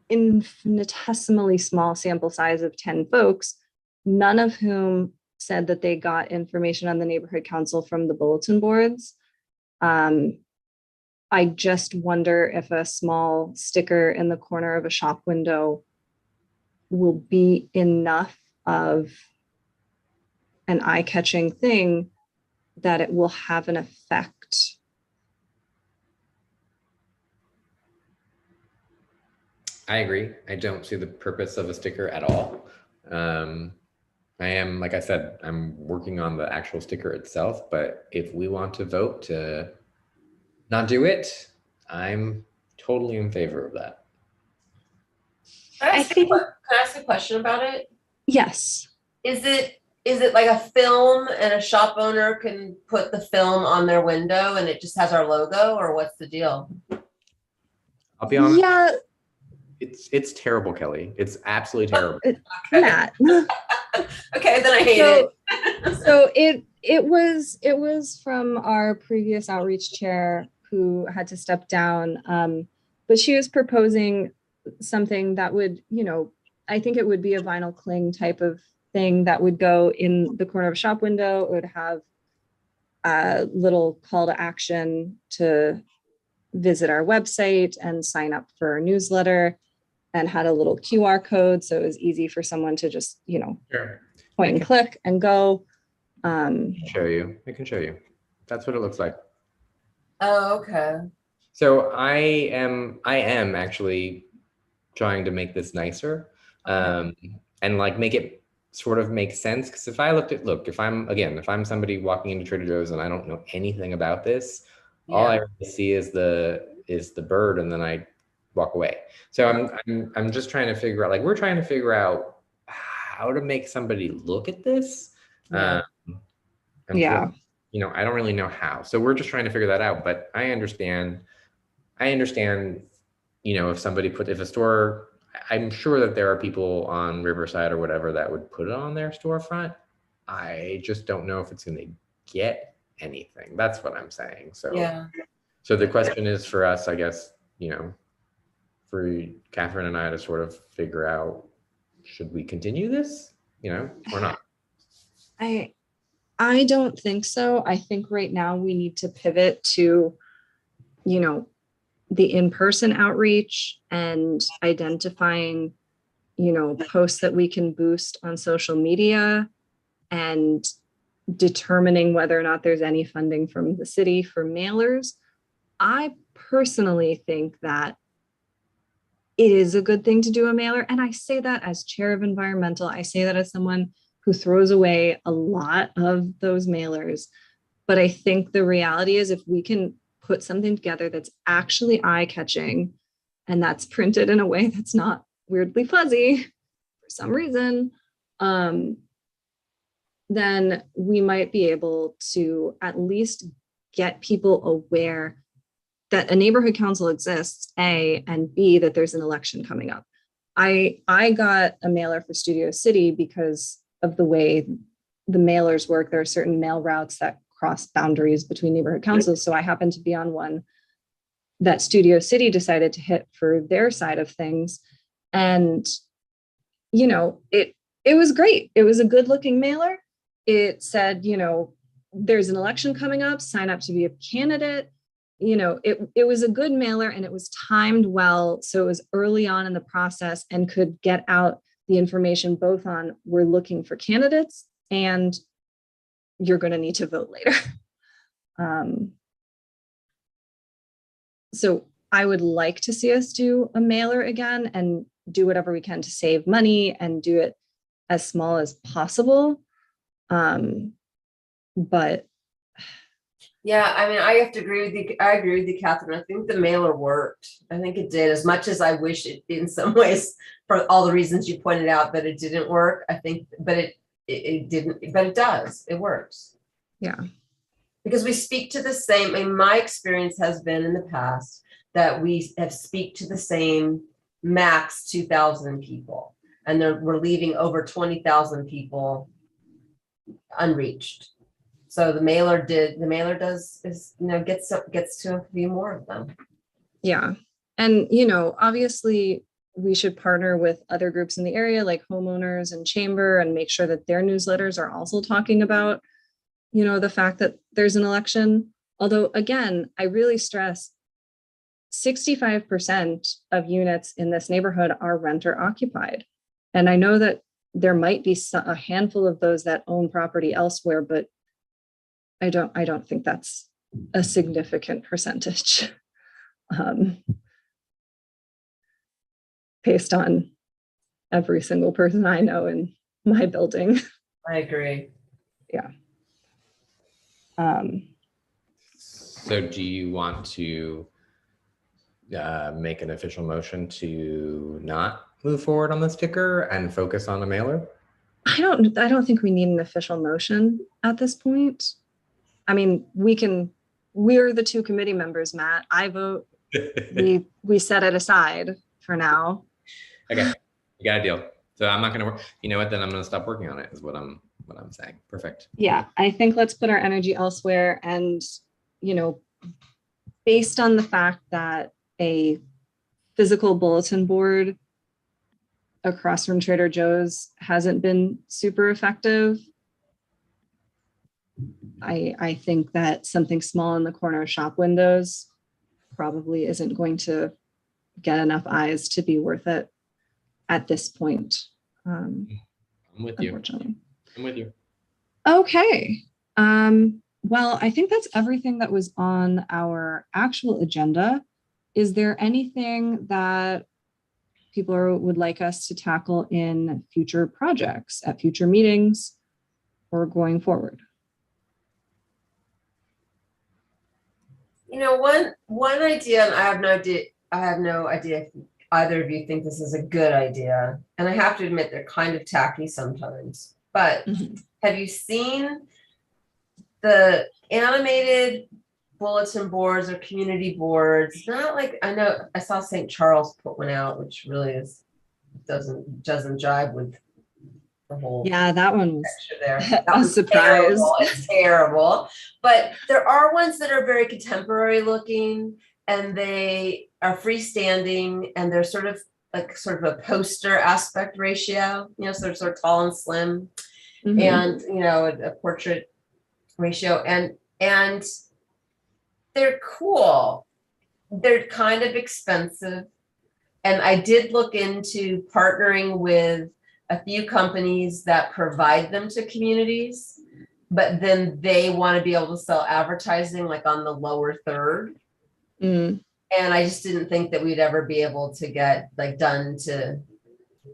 infinitesimally small sample size of 10 folks, none of whom said that they got information on the neighborhood council from the bulletin boards. I just wonder if a small sticker in the corner of a shop window will be enough of an eye-catching thing that it will have an effect. I agree. I don't see the purpose of a sticker at all. I am, like I said, I'm working on the actual sticker itself, but if we want to vote to not do it, I'm totally in favor of that. Can I I ask, think- can I ask a question about it? Yes. Is it like a film and a shop owner can put the film on their window and it just has our logo, or what's the deal? I'll be honest, Yeah, it's terrible, Kelly. It's absolutely terrible. Matt. Okay, then I hate it. So it was from our previous outreach chair who had to step down. But she was proposing something that would, I think it would be a vinyl cling type of thing that would go in the corner of a shop window. It would have a little call to action to visit our website and sign up for our newsletter, and had a little QR code. So it was easy for someone to just, Sure. point and click and go. I can show you. That's what it looks like. Oh, okay. So I am actually trying to make this nicer, and like make it sort of make sense. Because if I'm somebody walking into Trader Joe's and I don't know anything about this, all I really see is the bird, and then I walk away. So I'm just trying to figure out, like, we're trying to figure out how to make somebody look at this. Yeah. Yeah. I don't really know how. So we're just trying to figure that out. But I understand, if a store, I'm sure that there are people on Riverside or whatever that would put it on their storefront. I just don't know if it's going to get anything. That's what I'm saying. So, Yeah. So the question is for us, I guess, for Catherine and I to sort of figure out, should we continue this, or not? I don't think so. I think right now we need to pivot to, the in-person outreach and identifying, posts that we can boost on social media, and determining whether or not there's any funding from the city for mailers. I personally think that it is a good thing to do a mailer. And I say that as chair of environmental. I say that as someone who throws away a lot of those mailers. But I think the reality is, if we can put something together that's actually eye-catching and that's printed in a way that's not weirdly fuzzy for some reason, then we might be able to at least get people aware that a neighborhood council exists, A, and B, that there's an election coming up. I got a mailer for Studio City because of the way the mailers work. There are certain mail routes that cross boundaries between neighborhood councils. So I happened to be on one that Studio City decided to hit for their side of things. And, it was great. It was a good looking mailer. It said, there's an election coming up, sign up to be a candidate. It was a good mailer, and it was timed well. So it was early on in the process and could get out the information both on, we're looking for candidates, and you're going to need to vote later. So I would like to see us do a mailer again and do whatever we can to save money and do it as small as possible. But Yeah, I mean, I have to agree with you. I agree with you, Catherine. I think the mailer worked. I think it did, as much as I wish it, in some ways, for all the reasons you pointed out, that it didn't work. I think, but it didn't, but it does. It works. Yeah. Because we speak to the same, and my experience has been in the past that we have speak to the same max 2,000 people, and we're leaving over 20,000 people unreached. So the mailer gets to a few more of them. Yeah. And, obviously we should partner with other groups in the area, like homeowners and chamber, and make sure that their newsletters are also talking about, the fact that there's an election. Although, again, I really stress 65% of units in this neighborhood are renter occupied. And I know that there might be a handful of those that own property elsewhere, but I don't think that's a significant percentage, based on every single person I know in my building. I agree. Yeah. So do you want to make an official motion to not move forward on the sticker and focus on a mailer? I don't think we need an official motion at this point. I mean, we're the two committee members, Matt. I vote, we set it aside for now. Okay, you got a deal. So I'm not gonna work. You know what? Then I'm gonna stop working on it. Is what I'm saying. Perfect. Yeah, I think let's put our energy elsewhere. And, based on the fact that a physical bulletin board across from Trader Joe's hasn't been super effective, I think that something small in the corner shop windows probably isn't going to get enough eyes to be worth it at this point. I'm with you. Unfortunately. I'm with you. Okay. Well, I think that's everything that was on our actual agenda. Is there anything that people would like us to tackle in future projects, at future meetings, or going forward? One idea, and I have no idea if either of you think this is a good idea. And I have to admit they're kind of tacky sometimes. But have you seen the animated bulletin boards or community boards? Not like, I know I saw St. Charles put one out, which really doesn't jive with the whole. Yeah, that one was there. That a was surprise. Terrible. It's terrible. But there are ones that are very contemporary looking, and they are freestanding, and they're sort of a poster aspect ratio, so they're sort of tall and slim, and a portrait ratio, and they're cool. They're kind of expensive, and I did look into partnering with a few companies that provide them to communities, but then they want to be able to sell advertising like on the lower third. And I just didn't think that we'd ever be able to get done to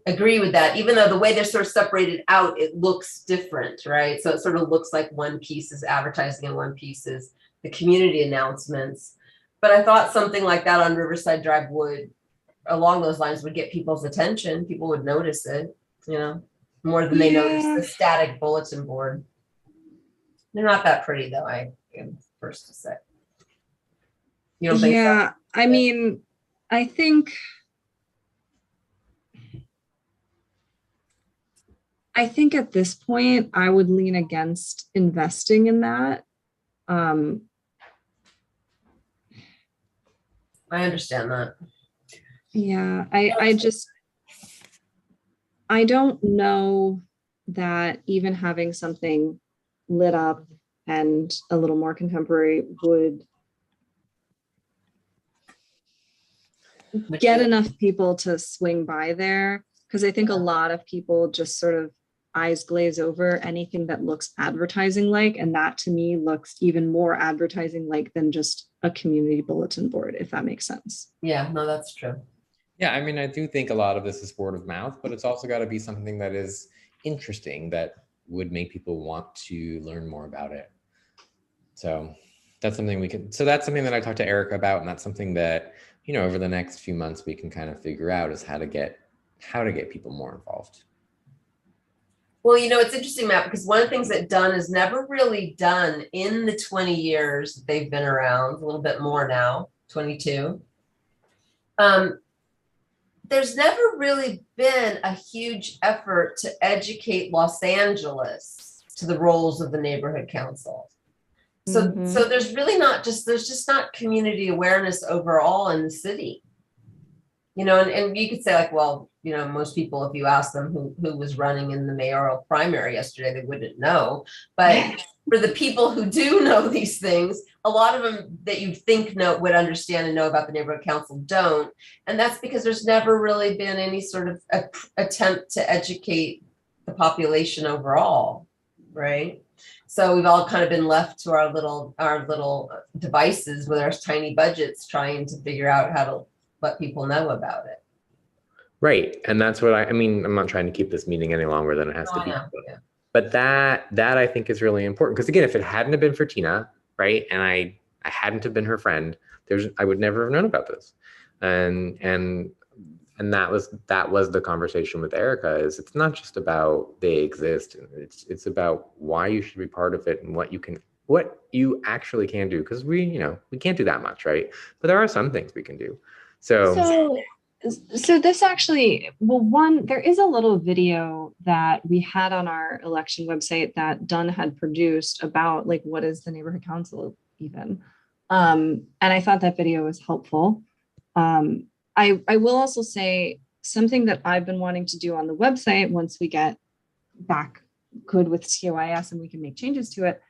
agree with that, even though the way they're sort of separated out, it looks different, right? So it sort of looks like one piece is advertising and one piece is the community announcements. But I thought something like that on Riverside Drive along those lines would get people's attention. People would notice it, more than they notice the static bulletin board. They're not that pretty though, I am first to say. You don't think so? I mean, I think at this point, I would lean against investing in that. I understand that. Yeah, I don't know that even having something lit up and a little more contemporary would get enough people to swing by there, because I think a lot of people just sort of eyes glaze over anything that looks advertising like, and that to me looks even more advertising like than just a community bulletin board, if that makes sense. Yeah, no, that's true. Yeah, I mean, I do think a lot of this is word of mouth, but it's also got to be something that is interesting that would make people want to learn more about it. So that's something that's something that I talked to Erica about, and that's something that, over the next few months we can kind of figure out is how to get people more involved. Well, it's interesting, Matt, because one of the things that Dunn has never really done in the 20 years that they've been around, a little bit more now, 22, there's never really been a huge effort to educate Los Angeles to the roles of the neighborhood council. So there's really there's just not community awareness overall in the city, and you could say most people, if you ask them who was running in the mayoral primary yesterday, they wouldn't know. But for the people who do know these things, a lot of them that you'd think would understand and know about the neighborhood council don't. And that's because there's never really been any sort of attempt to educate the population overall, right? So we've all kind of been left to our little devices with our tiny budgets, trying to figure out how to let people know about it. Right. And that's what I mean, I'm not trying to keep this meeting any longer than it has to be. But that I think is really important. Because again, if it hadn't have been for Tina, right, and I I hadn't have been her friend, I would never have known about this. And that was the conversation with Erica, is it's not just about they exist. It's about why you should be part of it and what you actually can do. Because we can't do that much, right? But there are some things we can do. So this actually, well, one, there is a little video that we had on our election website that Dunn had produced about like, what is the neighborhood council even? And I thought that video was helpful. I will also say something that I've been wanting to do on the website once we get back good with COIS and we can make changes to it.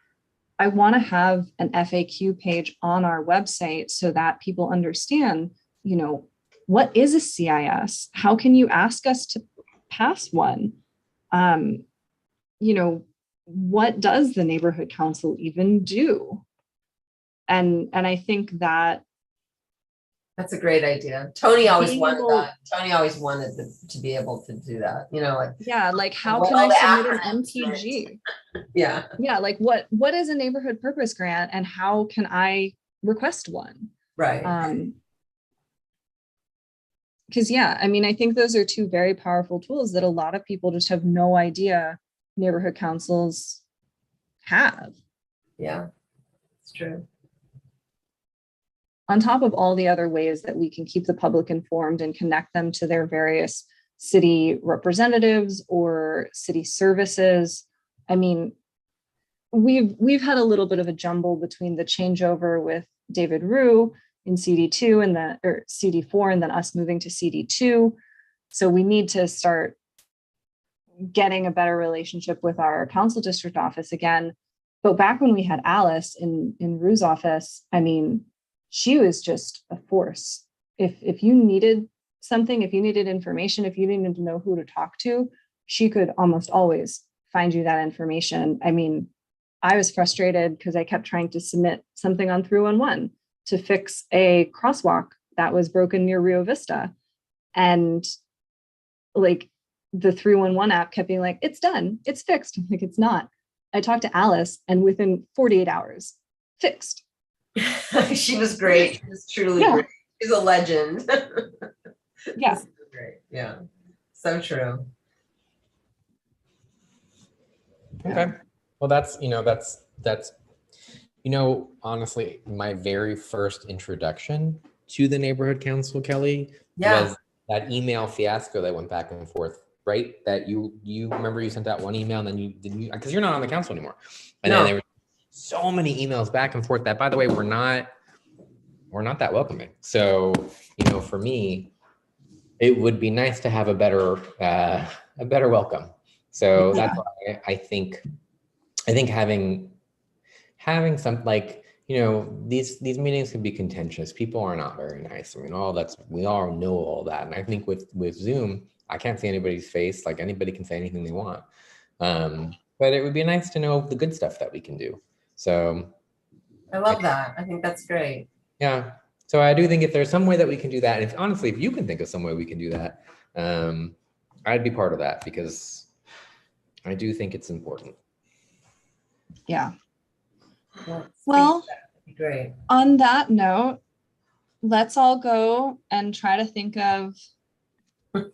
I want to have an FAQ page on our website so that people understand, what is a CIS? How can you ask us to pass one? What does the neighborhood council even do? And I think that's a great idea. Tony always wanted that. Tony always wanted to be able to do that. Like how can I submit an MPG? Yeah. Yeah, like what is a neighborhood purpose grant and how can I request one? Right. Because I think those are two very powerful tools that a lot of people just have no idea neighborhood councils have. Yeah, it's true. On top of all the other ways that we can keep the public informed and connect them to their various city representatives or city services. I mean, we've had a little bit of a jumble between the changeover with David Rue in CD2 or CD4 and then us moving to CD2. So we need to start getting a better relationship with our council district office again. But back when we had Alice in Rue's office, I mean, she was just a force. If you needed something, if you needed information, if you needed to know who to talk to, she could almost always find you that information. I mean, I was frustrated because I kept trying to submit something on 311 to fix a crosswalk that was broken near Rio Vista. And like the 311 app kept being like, it's done, it's fixed. Like, it's not. I talked to Alice and within 48 hours, fixed. She was great. She was truly great. She's a legend. Yeah. Great. Yeah. So true. Okay. Well, that's honestly, my very first introduction to the neighborhood council, Kelly, was that email fiasco that went back and forth, right? That you remember you sent out one email and then you didn't, because you're not on the council anymore. And then there were so many emails back and forth that, by the way, we're not that welcoming. So, for me, it would be nice to have a better welcome. So that's why I think having some, like, these meetings can be contentious. People are not very nice. I mean, we all know all that. And I think with Zoom, I can't see anybody's face. Like, anybody can say anything they want. But it would be nice to know the good stuff that we can do. So I love that. I think that's great. Yeah. So I do think if there's some way that we can do that, and honestly, if you can think of some way we can do that, I'd be part of that, because I do think it's important. Yeah. Well, that'd be great. On that note, let's all go and try to think of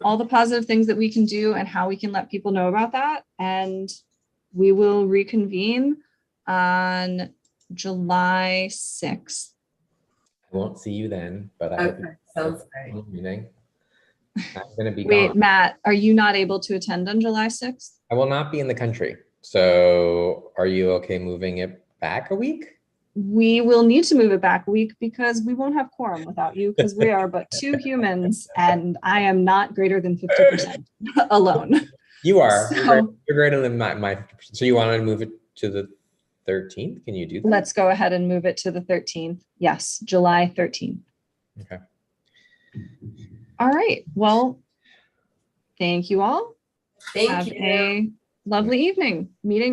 all the positive things that we can do and how we can let people know about that. And we will reconvene on July 6th. I won't see you then, but I hope sounds great. Meeting. I'm going to be Wait, gone. Matt, are you not able to attend on July 6th? I will not be in the country. So are you okay moving it back a week? We will need to move it back a week because we won't have quorum without you, because we are but two humans and I am not greater than 50% alone. You are. So, you're greater than my. So you want to move it to the 13th? Can you do that? Let's go ahead and move it to the 13th. Yes, July 13th. Okay. All right. Well, thank you all. Thank Have you. a lovely evening. Meeting